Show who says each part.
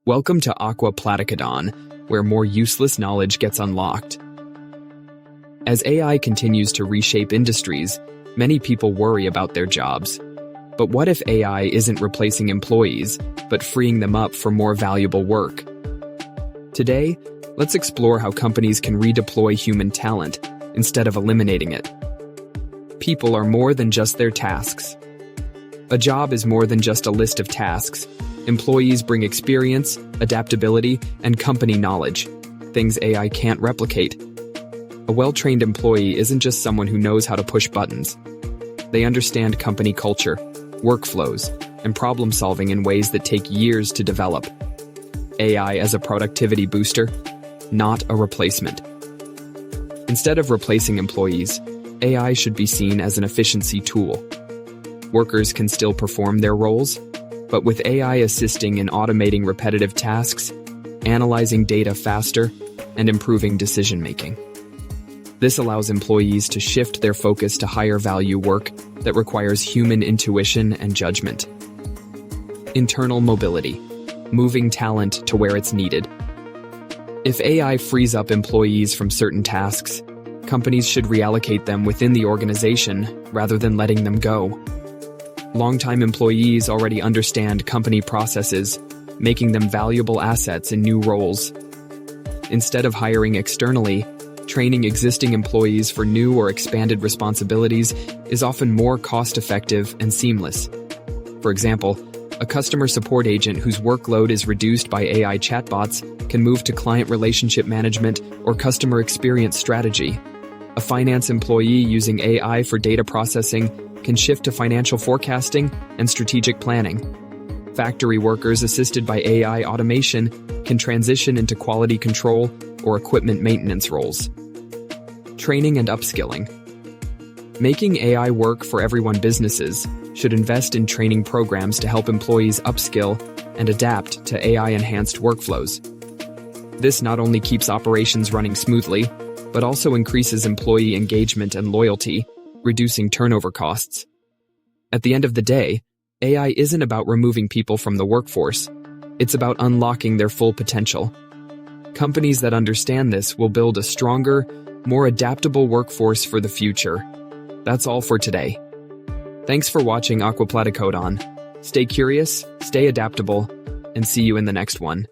Speaker 1: Welcome to Aqua Platicodon, where more useless knowledge gets unlocked. As AI continues to reshape industries, many people worry about their jobs. But what if AI isn't replacing employees, but freeing them up for more valuable work? Today, let's explore how companies can redeploy human talent instead of eliminating it. People are more than just their tasks. A job is more than just a list of tasks. Employees bring experience, adaptability, and company knowledge, things AI can't replicate. A well-trained employee isn't just someone who knows how to push buttons. They understand company culture, workflows, and problem-solving in ways that take years to develop. AI as a productivity booster, not a replacement. Instead of replacing employees, AI should be seen as an efficiency tool. Workers can still perform their roles, but with AI assisting in automating repetitive tasks, analyzing data faster, and improving decision-making. This allows employees to shift their focus to higher-value work that requires human intuition and judgment. Internal mobility, moving talent to where it's needed. If AI frees up employees from certain tasks, companies should reallocate them within the organization rather than letting them go. Longtime employees already understand company processes, making them valuable assets in new roles. Instead of hiring externally, training existing employees for new or expanded responsibilities is often more cost-effective and seamless. For example, a customer support agent whose workload is reduced by AI chatbots can move to client relationship management or customer experience strategy. A finance employee using AI for data processing can shift to financial forecasting and strategic planning. Factory workers assisted by AI automation can transition into quality control or equipment maintenance roles. Training and upskilling. Making AI work for everyone businesses should invest in training programs to help employees upskill and adapt to AI-enhanced workflows. This not only keeps operations running smoothly, but also increases employee engagement and loyalty, reducing turnover costs. At the end of the day, AI isn't about removing people from the workforce. It's about unlocking their full potential. Companies that understand this will build a stronger, more adaptable workforce for the future. That's all for today. Thanks for watching Aqua Platicodon. Stay curious, stay adaptable, and see you in the next one.